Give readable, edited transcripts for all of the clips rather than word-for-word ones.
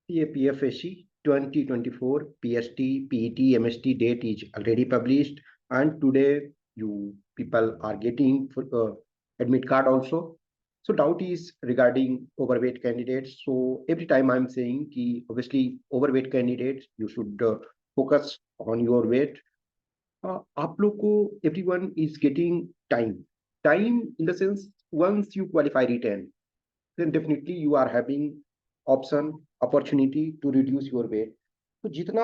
PFSC 2024 PST, PET, MST date is already published, and today you people are getting admit card also. So doubt is regarding overweight candidates. So every time I'm saying कि obviously overweight candidates you should focus on your weight. आप लोग को everyone is getting time in the sense once you qualify written, then definitely you are having option opportunity to reduce your weight. तो जितना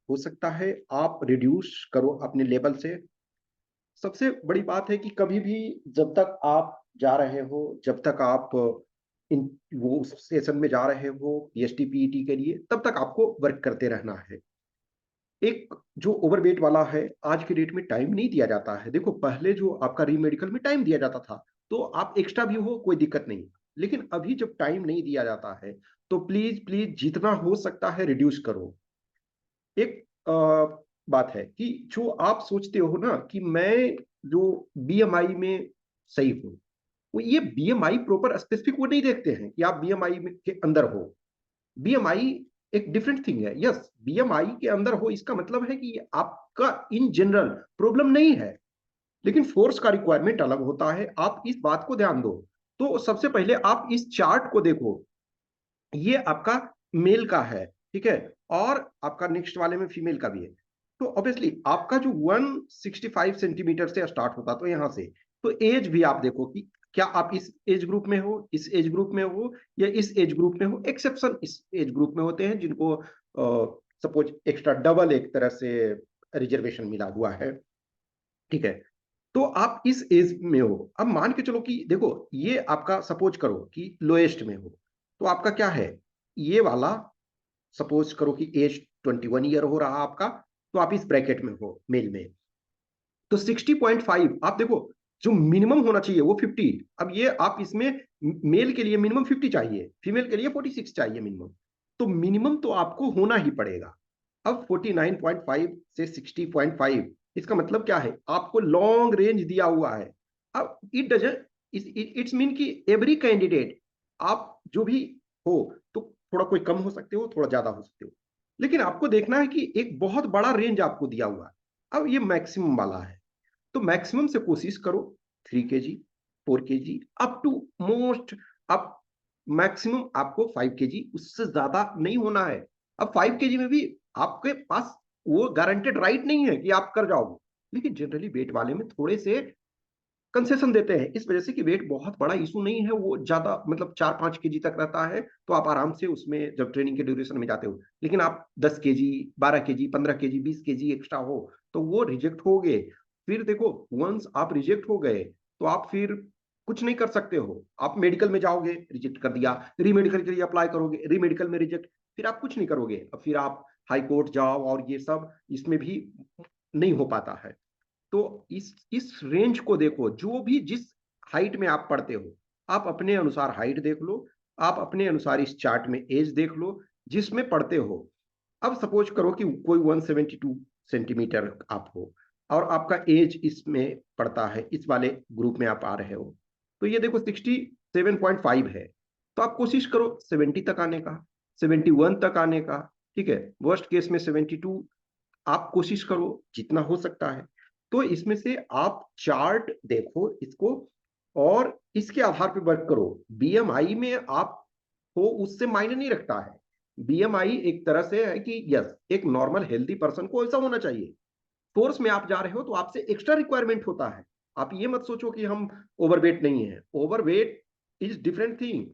हो सकता है आप reduce करो अपने लेवल से। सबसे बड़ी बात है कि कभी भी जब तक आप जा रहे हो, जब तक आप इन वो सेशन में जा रहे हो पीएसटी पीईटी के लिए, तब तक आपको वर्क करते रहना है। एक जो ओवरवेट वाला है, आज के डेट में टाइम नहीं दिया जाता है। देखो पहले जो आपका री मेडिकल में टाइम दिया जाता था, तो आप एक्स्ट्रा भी हो कोई दिक्कत नहीं, लेकिन अभी जब टाइम नहीं दिया जाता है तो प्लीज प्लीज जितना हो सकता है रिड्यूस करो। एक बात है कि जो आप सोचते हो ना कि मैं जो बीएमआई में सही हूं, वो ये बीएमआई प्रॉपर स्पेसिफिक वो नहीं देखते हैं कि आप बीएमआई के अंदर हो। बीएमआई एक डिफरेंट थिंग है। यस, बीएमआई के अंदर हो इसका मतलब है कि आपका इन जनरल प्रॉब्लम नहीं है, लेकिन फोर्स का रिक्वायरमेंट अलग होता है। आप इस बात को ध्यान दो। तो सबसे पहले आप इस चार्ट को देखो, ये आपका मेल का है, ठीक है, और आपका नेक्स्ट वाले में फीमेल का भी है। तो ऑब्वियसली आपका जो 165 सेंटीमीटर से स्टार्ट होता तो यहां से, तो एज भी आप देखो कि क्या आप इस एज ग्रुप में हो, इस एज ग्रुप में हो, या इस एज ग्रुप में हो। एक्सेप्शन इस एज ग्रुप में होते हैं जिनको सपोज एक्स्ट्रा डबल एक तरह से रिजर्वेशन मिला हुआ है, ठीक है। तो आप इस एज में हो। अब मान के चलो कि देखो ये आपका सपोज करो कि लोएस्ट में हो, तो आपका क्या है, ये वाला सपोज करो कि एज 21 ईयर हो रहा आपका, तो आप इस ब्रैकेट में हो मेल में। तो 60.5 आप देखो, जो मिनिमम होना चाहिए वो 50। अब ये आप इसमें मेल के लिए मिनिमम 50 चाहिए, फीमेल के लिए 46 चाहिए मिनिमम। तो मिनिमम तो आपको होना ही पड़ेगा। अब 49.5 से 60.5, इसका मतलब क्या है, आपको लॉन्ग रेंज दिया हुआ है। अब इट डजंट इट्स मीन कि एवरी कैंडिडेट, आप जो भी हो, तो थोड़ा कोई कम हो सकते हो, थोड़ा ज्यादा हो सकते हो, लेकिन आपको देखना है कि एक बहुत बड़ा रेंज आपको दिया हुआ है। अब ये मैक्सिमम वाला है, तो मैक्सिमम से कोशिश करो 3 kg, 4 kg, up to most, अब मैक्सिमम आपको 5 kg, उससे ज्यादा नहीं होना है। अब 5 kg में भी आपके पास वो गारंटेड राइट नहीं है कि आप कर जाओगे, लेकिन जनरली वेट वाले में थोड़े से कंसेशन देते हैं, इस वजह से कि वेट बहुत बड़ा इशू नहीं है, वो ज्यादा मतलब 4-5 kg तक रहता है, तो आप आराम से उसमें जब ट्रेनिंग के ड्यूरेशन में जाते हो। लेकिन आप 10 kg, 12 kg, 15 kg, 20 kg extra हो, तो वो रिजेक्ट हो गए। फिर देखो, वंस आप रिजेक्ट हो गए तो आप फिर कुछ नहीं कर सकते हो। आप मेडिकल में जाओगे, रिजेक्ट कर दिया, री मेडिकल के लिए अप्लाई करोगे, री मेडिकल में रिजेक्ट, फिर आप कुछ नहीं करोगे। अब फिर आप हाई कोर्ट जाओ और ये सब, इसमें भी नहीं हो पाता है। तो इस रेंज को देखो, जो भी जिस हाइट में आप पढ़ते हो, आप अपने अनुसार हाइट देख लो, आप अपने अनुसार इस चार्ट में एज देख लो जिसमें पढ़ते हो। अब सपोज करो कि कोई 172 सेंटीमीटर आप हो, और आपका एज इसमें पड़ता है, इस वाले ग्रुप में आप आ रहे हो, तो ये देखो 67.5 है। तो आप कोशिश करो 70 तक आने का, 71 तक आने का, ठीक है। वर्स्ट केस में 72 आप कोशिश करो जितना हो सकता है। तो इसमें से आप चार्ट देखो इसको, और इसके आधार पर वर्क करो। बीएमआई में आप हो उससे मायने नहीं रखता है। बीएमआई एक तरह से है कि यस, एक नॉर्मल हेल्दी पर्सन को ऐसा होना चाहिए। फोर्स में आप जा रहे हो तो आपसे एक्स्ट्रा रिक्वायरमेंट होता है। आप ये मत सोचो कि हम ओवरवेट नहीं है, ओवरवेट इज डिफरेंट थिंग।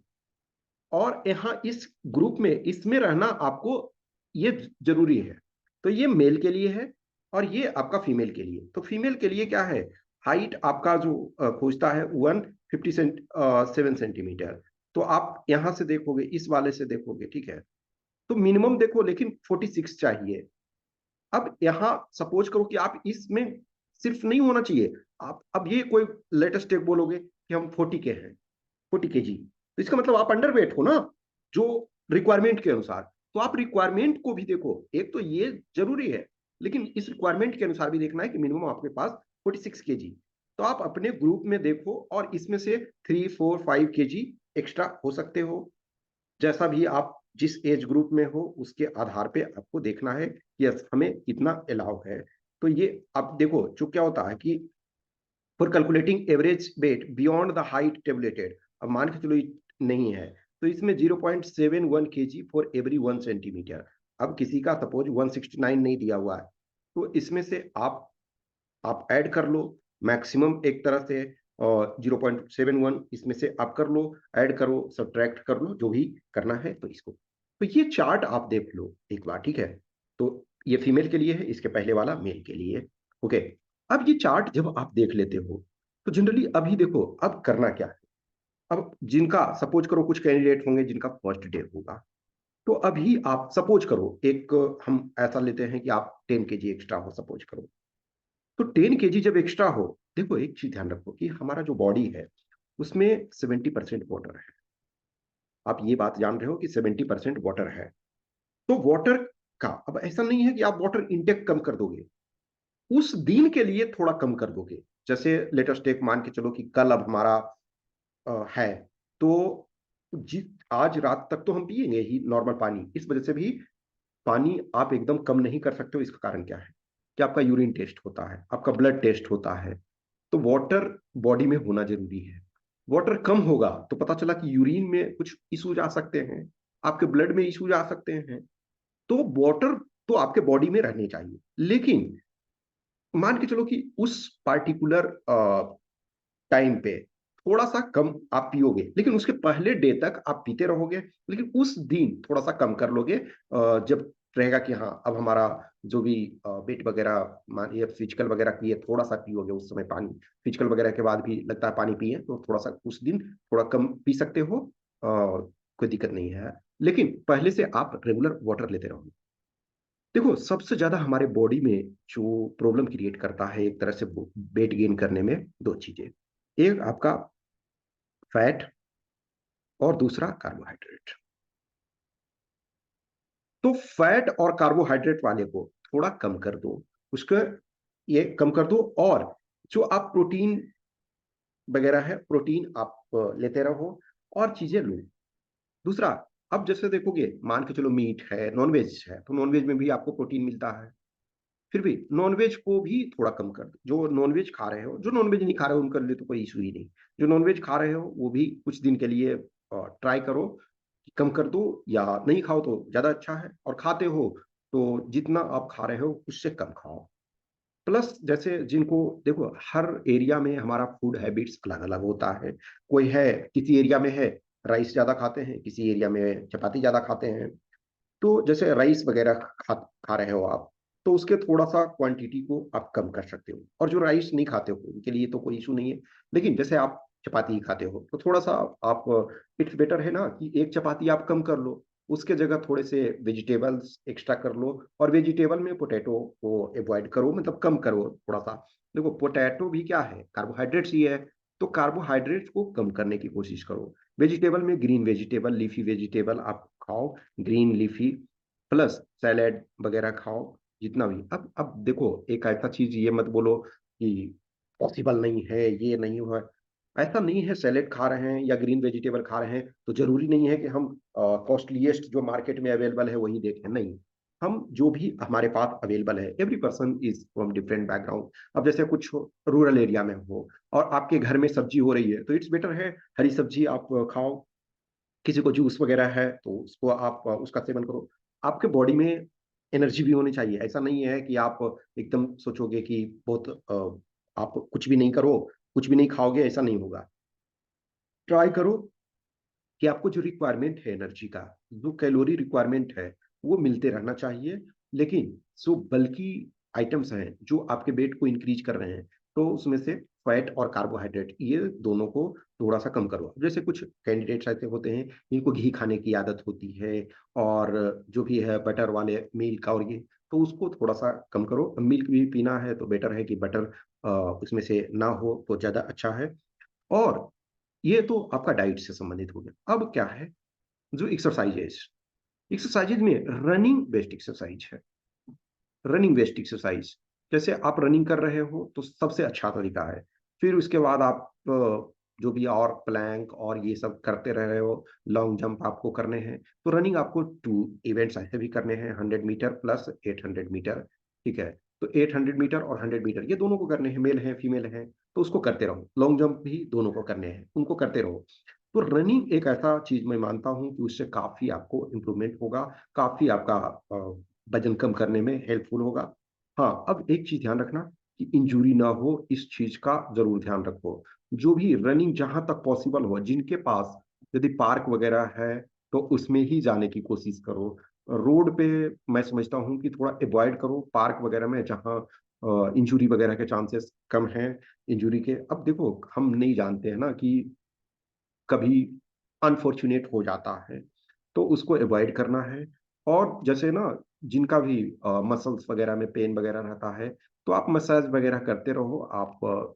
और यहाँ इस ग्रुप में इसमें रहना आपको ये जरूरी है। तो ये मेल के लिए है, और ये आपका फीमेल के लिए। तो फीमेल के लिए क्या है, हाइट आपका जो खोजता है 157 सेंटीमीटर। तो आप यहां से देखोगे, इस वाले से देखोगे, ठीक है, तो मिनिमम देखो लेकिन 46 चाहिए। अब यहाँ सपोज करो कि आप इसमें सिर्फ नहीं होना चाहिए, आप अब ये कोई लेटेस्ट स्टेप बोलोगे कि हम 40 के हैं, 40 kg, तो इसका मतलब आप अंडर वेट हो ना, जो रिक्वायरमेंट के अनुसार। तो आप रिक्वायरमेंट को भी देखो, एक तो ये जरूरी है, लेकिन इस रिक्वायरमेंट के अनुसार भी देखना है कि मिनिमम आपके पास 46 kg। तो आप अपने ग्रुप में देखो, और इसमें से 3, 4, 5 kg एक्स्ट्रा हो सकते हो, जैसा भी आप जिस एज ग्रुप में हो उसके आधार पे आपको देखना है कि यस हमें कितना अलाउ है। तो ये आप देखो जो क्या होता है कि for calculating average weight beyond the height tabulated, अब मान के चलो नहीं है तो इसमें 0.71 केजी फॉर एवरी 1 सेंटीमीटर। अब किसी का सपोज 169 नहीं दिया हुआ है तो इसमें से आप ऐड कर लो मैक्सिमम एक तरह से, और 0.71 इसमें से आप कर लो, ऐड करो सब्ट्रैक्ट कर लो, जो भी करना है तो इसको। तो ये चार्ट आप देख लो एक बार, ठीक है। तो ये फीमेल के लिए है, इसके पहले वाला मेल के लिए। ओके, अब ये चार्ट जब आप देख लेते हो तो जनरली अभी देखो अब करना क्या है। अब जिनका सपोज करो कुछ कैंडिडेट होंगे जिनका फर्स्ट डे होगा, तो अभी आप सपोज करो एक, हम ऐसा लेते हैं कि आप 10 केजी एक्स्ट्रा हो सपोज करो। तो 10 केजी जब एक्स्ट्रा हो, देखो एक चीज ध्यान रखो कि हमारा जो बॉडी है उसमें 70% वाटर है। आप ये बात जान रहे हो कि 70% वाटर है। तो वाटर का अब ऐसा नहीं है कि आप वाटर इंटेक कम कर दोगे, उस दिन के लिए थोड़ा कम कर दोगे। जैसे लेटेस्ट टेक मान के चलो कि कल अब हमारा है, तो आज रात तक तो हम पिएंगे ही नॉर्मल पानी, इस वजह से भी पानी आप एकदम कम नहीं कर सकते हो। इसका कारण क्या है कि आपका यूरिन टेस्ट होता है, आपका ब्लड टेस्ट होता है, तो वाटर बॉडी में होना जरूरी है। वाटर कम होगा तो पता चला कि यूरिन में कुछ इश्यूज आ सकते हैं, आपके ब्लड में इश्यूज आ सकते हैं। तो वाटर तो आपके बॉडी में रहने चाहिए, लेकिन मान के चलो कि उस पार्टिकुलर टाइम पे थोड़ा सा कम आप पियोगे, लेकिन उसके पहले डे तक आप पीते रहोगे, लेकिन उस दिन थोड़ा सा कम कर लोगे। जब रहेगा कि हाँ अब हमारा जो भी वेट वगैरह मान ये फिजिकल वगैरह किए, थोड़ा सा पियोगे उस समय पानी, फिजिकल वगैरह के बाद भी लगता है पानी पिए तो थोड़ा सा उस दिन थोड़ा कम पी सकते हो, कोई दिक्कत नहीं है। लेकिन पहले से आप रेगुलर वाटर लेते रहोगे। देखो सबसे ज्यादा हमारे बॉडी में जो प्रॉब्लम क्रिएट करता है एक तरह से वेट गेन करने में, दो चीजें, एक आपका फैट और दूसरा कार्बोहाइड्रेट। तो फैट और कार्बोहाइड्रेट वाले को थोड़ा कम कर दो, उसको ये कम कर दो, और जो आप प्रोटीन वगैरह है प्रोटीन आप लेते रहो और चीजें लो। दूसरा, अब जैसे देखोगे मान के चलो मीट है, नॉनवेज है, तो नॉनवेज में भी आपको प्रोटीन मिलता है। फिर भी नॉनवेज को भी थोड़ा कम कर दो। जो नॉनवेज खा रहे हो, जो नॉनवेज नहीं खा रहे हो उनके लिए तो कोई इशू ही नहीं। जो नॉनवेज खा रहे हो वो भी कुछ दिन के लिए ट्राई करो कि कम कर दो, या नहीं खाओ तो ज्यादा अच्छा है, और खाते हो तो जितना आप खा रहे हो उससे कम खाओ। प्लस जैसे जिनको देखो हर एरिया में हमारा फूड हैबिट्स अलग अलग होता है। कोई है किसी एरिया में है राइस ज्यादा खाते हैं, किसी एरिया में चपाती ज्यादा खाते हैं। तो जैसे राइस वगैरह खा रहे हो आप, तो उसके थोड़ा सा क्वांटिटी को आप कम कर सकते हो, और जो राइस नहीं खाते हो उनके लिए तो कोई इशू नहीं है। लेकिन जैसे आप चपाती ही खाते हो तो थोड़ा सा आप, इट्स बेटर है ना कि एक चपाती आप कम कर लो, उसके जगह थोड़े से वेजिटेबल्स एक्स्ट्रा कर लो, और वेजिटेबल में पोटैटो को अवॉइड करो, मतलब कम करो थोड़ा सा। देखो पोटैटो भी क्या है, कार्बोहाइड्रेट्स ही है, तो कार्बोहाइड्रेट्स को कम करने की कोशिश करो। वेजिटेबल में ग्रीन वेजिटेबल, लीफी वेजिटेबल आप खाओ, ग्रीन लीफी, प्लस सैलेड वगैरह खाओ जितना भी। अब देखो एक ऐसा चीज ये मत बोलो कि पॉसिबल नहीं है, ये नहीं हुआ। ऐसा नहीं है, सैलेड खा रहे हैं या ग्रीन वेजिटेबल खा रहे हैं तो जरूरी नहीं है कि हम कॉस्टलीएस्ट जो मार्केट में अवेलेबल है वही देखें, नहीं। हम जो भी हमारे पास अवेलेबल है, every person is from different background. अब जैसे कुछ रूरल एरिया में हो और आपके घर में सब्जी हो रही है तो इट्स बेटर है हरी सब्जी आप खाओ। किसी को जूस वगैरह है तो उसको आप उसका सेवन करो। आपके बॉडी में एनर्जी भी होनी चाहिए। ऐसा नहीं है कि आप एकदम सोचोगे कि बहुत आप कुछ भी नहीं करो, कुछ भी नहीं खाओगे, ऐसा नहीं होगा। ट्राई करो कि आपको जो रिक्वायरमेंट है एनर्जी का, जो कैलोरी रिक्वायरमेंट है वो मिलते रहना चाहिए। लेकिन जो बल्कि आइटम्स हैं जो आपके वेट को इंक्रीज कर रहे हैं, तो उसमें से फैट और कार्बोहाइड्रेट ये दोनों को थोड़ा सा कम करो। जैसे कुछ कैंडिडेट्स ऐसे होते हैं जिनको घी खाने की आदत होती है, और जो भी है बटर वाले मिल्क और ये, तो उसको थोड़ा सा कम करो। मिल्क भी पीना है तो बेटर है कि बटर उसमें से ना हो तो ज़्यादा अच्छा है। और ये तो आपका डाइट से संबंधित हो गया। अब क्या है, जो एक्सरसाइजेज, एक्सरसाइजेज में रनिंग बेस्ट एक्सरसाइज है। रनिंग बेस्ट एक्सरसाइज, जैसे आप रनिंग कर रहे हो तो सबसे अच्छा तरीका है। फिर उसके बाद आप जो भी और प्लैंक और ये सब करते रह रहे हो, लॉन्ग जंप आपको करने हैं, तो रनिंग आपको 2 इवेंट्स ऐसे भी करने हैं, 100 मीटर प्लस 800 मीटर। ठीक है, तो 800 मीटर और 100 मीटर ये दोनों को करने हैं, मेल हैं फीमेल हैं, तो उसको करते रहो। लॉन्ग जंप भी दोनों को करने हैं, उनको करते रहो। तो रनिंग एक ऐसा चीज मैं मानता हूं कि उससे काफी आपको इम्प्रूवमेंट होगा, काफी आपका वजन कम करने में हेल्पफुल होगा। हाँ, अब एक चीज ध्यान रखना कि इंजरी ना हो, इस चीज का जरूर ध्यान रखो। जो भी रनिंग जहां तक पॉसिबल हो, जिनके पास यदि पार्क वगैरह है तो उसमें ही जाने की कोशिश करो। रोड पे मैं समझता हूँ कि थोड़ा अवॉइड करो पार्क वगैरह में, जहाँ इंजरी वगैरह के चांसेस कम हैं। इंजरी के, अब देखो हम नहीं जानते हैं ना कि कभी अनफॉर्चुनेट हो जाता है, तो उसको अवॉइड करना है। और जैसे ना, जिनका भी मसल्स वगैरह में पेन वगैरह रहता है, तो आप मसाज वगैरह करते रहो। आप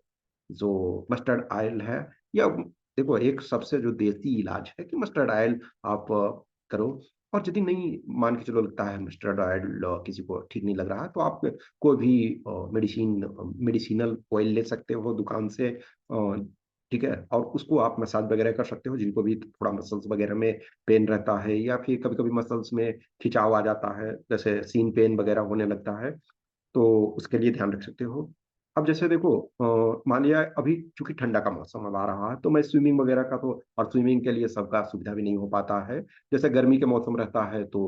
जो मस्टर्ड ऑयल है, या देखो एक सबसे जो देसी इलाज है कि मस्टर्ड ऑयल आप करो। और यदि नहीं मान के चलो लगता है मस्टर्ड ऑयल किसी को ठीक नहीं लग रहा है, तो आप कोई भी मेडिसिनल ऑयल ले सकते हो दुकान से। ठीक है, और उसको आप मसाज वगैरह कर सकते हो, जिनको भी थोड़ा मसल्स वगैरह में पेन रहता है, या फिर कभी कभी मसल्स में खिंचाव आ जाता है, जैसे सीन पेन वगैरह होने लगता है, तो उसके लिए ध्यान रख सकते हो। अब जैसे देखो, मान लिया अभी चूंकि ठंडा का मौसम अब आ रहा है, तो मैं स्विमिंग वगैरह का तो, और स्विमिंग के लिए सबका सुविधा भी नहीं हो पाता है। जैसे गर्मी के मौसम रहता है तो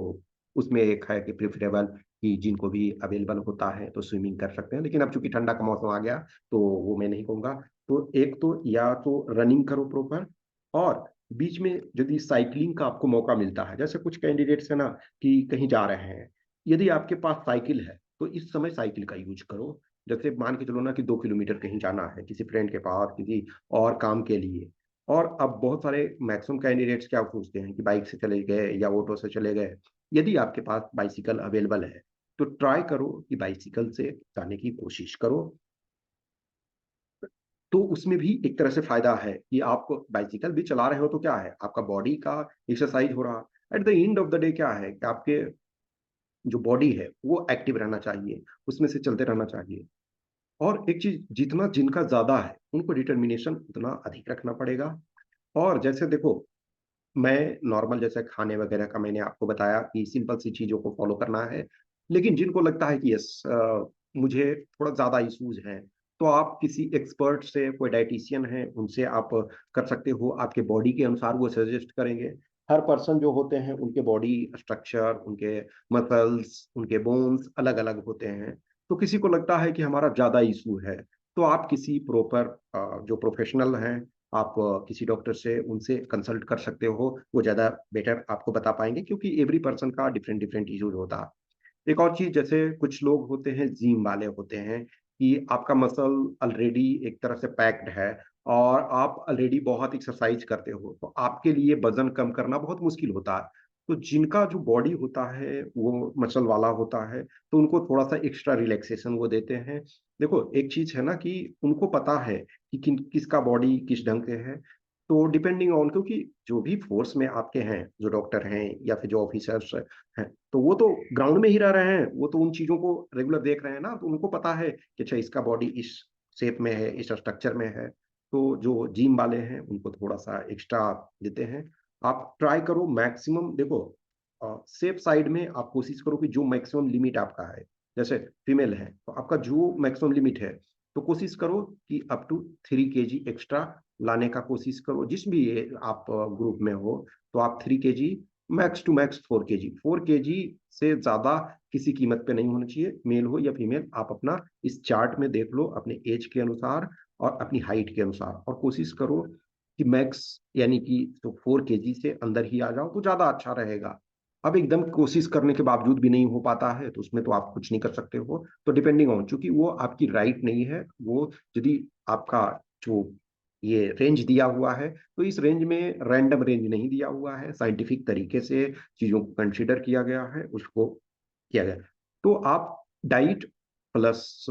उसमें एक है कि प्रिफरेबल कि जिनको भी अवेलेबल होता है तो स्विमिंग कर सकते हैं, लेकिन अब चूंकि ठंडा का मौसम आ गया तो वो मैं नहीं कहूंगा। तो एक तो या तो रनिंग करो प्रॉपर, और बीच में यदि साइकिलिंग का आपको मौका मिलता है, जैसे कुछ कैंडिडेट्स है ना कि कहीं जा रहे हैं, यदि आपके पास साइकिल है तो इस समय साइकिल का यूज करो। जैसे मान के चलो ना कि 2 किलोमीटर कहीं जाना है किसी फ्रेंड के पास, किसी और काम के लिए। और अब बहुत सारे मैक्सिमम कैंडिडेट्स क्या सोचते हैं कि बाइक से चले गए या ऑटो से चले गए। यदि आपके पास बाइसिकल अवेलेबल है तो ट्राई करो कि बाइसिकल से जाने की कोशिश करो। तो उसमें भी एक तरह से फायदा है कि आप बाइसिकल भी चला रहे हो तो क्या है, आपका बॉडी का एक्सरसाइज हो रहा। At the end of the day क्या है कि आपके जो बॉडी है वो एक्टिव रहना चाहिए, उसमें से चलते रहना चाहिए। और एक चीज, जितना जिनका ज्यादा है उनको डिटर्मिनेशन उतना अधिक रखना पड़ेगा। और जैसे देखो, मैं नॉर्मल जैसे खाने वगैरह का मैंने आपको बताया कि सिंपल सी चीजों को फॉलो करना है। लेकिन जिनको लगता है कि यस मुझे थोड़ा ज्यादा इश्यूज हैं, तो आप किसी एक्सपर्ट से, कोई डाइटिशियन है उनसे आप कर सकते हो। आपके बॉडी के अनुसार वो सजेस्ट करेंगे। हर पर्सन जो होते हैं उनके बॉडी स्ट्रक्चर, उनके मसल्स, उनके बोन्स अलग अलग होते हैं। तो किसी को लगता है कि हमारा ज्यादा इशू है, तो आप किसी प्रॉपर जो प्रोफेशनल हैं, आप किसी डॉक्टर से उनसे कंसल्ट कर सकते हो। वो ज़्यादा बेटर आपको बता पाएंगे, क्योंकि एवरी पर्सन का डिफरेंट डिफरेंट इश्यूज होता है। एक और चीज, जैसे कुछ लोग होते हैं जिम वाले होते हैं कि आपका मसल ऑलरेडी एक तरह से पैक्ड है, और आप ऑलरेडी बहुत एक्सरसाइज करते हो, तो आपके लिए वजन कम करना बहुत मुश्किल होता है। तो जिनका जो बॉडी होता है वो मसल वाला होता है, तो उनको थोड़ा सा एक्स्ट्रा रिलैक्सेशन वो देते हैं। देखो एक चीज है ना कि उनको पता है कि किसका बॉडी किस ढंग से है। तो डिपेंडिंग ऑन, क्योंकि जो भी फोर्स में आपके हैं, जो डॉक्टर हैं या फिर जो ऑफिसर्स हैं, तो वो तो ग्राउंड में ही रह रहे हैं, वो तो उन चीजों को रेगुलर देख रहे हैं ना, तो उनको पता है कि अच्छा इसका बॉडी इस शेप में है, इस स्ट्रक्चर में है। तो जो जिम वाले हैं उनको थोड़ा सा एक्स्ट्रा देते हैं। आप ट्राई करो मैक्सिमम, देखो सेफ साइड में आप कोशिश करो कि जो मैक्सिमम लिमिट आपका है, जैसे फीमेल है तो आपका जो मैक्सिमम लिमिट है, तो कोशिश करो कि अप टू 3 kg एक्स्ट्रा लाने का कोशिश करो। जिस भी आप ग्रुप में हो, तो आप 3 kg, max to max 4 kg, 4 kg से ज्यादा किसी कीमत पे नहीं होना चाहिए, मेल हो या फीमेल। आप अपना इस चार्ट में देख लो अपने एज के अनुसार और अपनी हाइट के अनुसार, और कोशिश करो कि मैक्स यानी कि तो 4 kg से अंदर ही आ जाओ तो ज्यादा अच्छा रहेगा। अब एकदम कोशिश करने के बावजूद भी नहीं हो पाता है, तो उसमें तो आप कुछ नहीं कर सकते हो। तो डिपेंडिंग ऑन, चूंकि वो आपकी राइट नहीं है, वो यदि आपका जो ये रेंज दिया हुआ है, तो इस रेंज में रैंडम रेंज नहीं दिया हुआ है, साइंटिफिक तरीके से चीजों को कंसिडर किया गया है, उसको किया गया। तो आप डाइट प्लस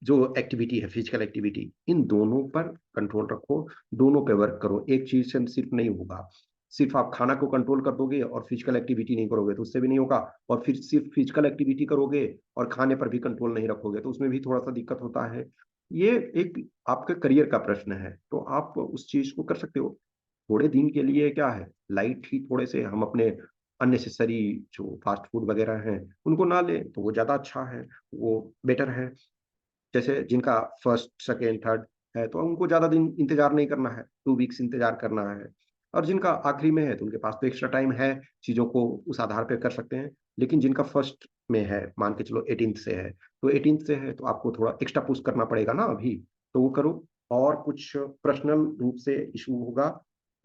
जो एक्टिविटी है, फिजिकल एक्टिविटी, इन दोनों पर कंट्रोल रखो। दोनों पे वर्क करो, एक चीज से सिर्फ नहीं होगा। सिर्फ आप खाना को कंट्रोल कर दोगे और फिजिकल एक्टिविटी नहीं करोगे तो उससे भी नहीं होगा। और फिर सिर्फ फिजिकल एक्टिविटी करोगे और खाने पर भी कंट्रोल नहीं रखोगे तो उसमें भी थोड़ा सा दिक्कत होता है। ये एक आपके करियर का प्रश्न है, तो आप उस चीज को कर सकते हो। थोड़े दिन के लिए क्या है, लाइट ही थोड़े से हम अपने अननेसेसरी जो फास्ट फूड वगैरह हैं उनको ना लें तो वो ज्यादा अच्छा है, वो बेटर है। जैसे जिनका फर्स्ट सेकेंड थर्ड है तो उनको ज्यादा दिन इंतजार नहीं करना है, 2 वीक्स इंतजार करना है। और जिनका आखिरी में है तो उनके पास तो एक्स्ट्रा टाइम है, चीजों को उस आधार पर कर सकते हैं। लेकिन जिनका फर्स्ट में है, मान के चलो 18th से है, तो 18th से है तो आपको थोड़ा एक्स्ट्रा पुश करना पड़ेगा ना अभी, तो वो करो। और कुछ पर्सनल रूप से इशू होगा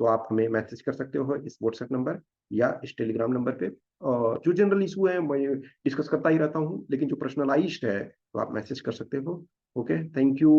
तो आप हमें मैसेज कर सकते हो इस व्हाट्सएप नंबर या इस टेलीग्राम नंबर पे। और जो जनरल इशू है मैं डिस्कस करता ही रहता हूँ, लेकिन जो पर्सनलाइज्ड है तो आप मैसेज कर सकते हो। Okay, thank you.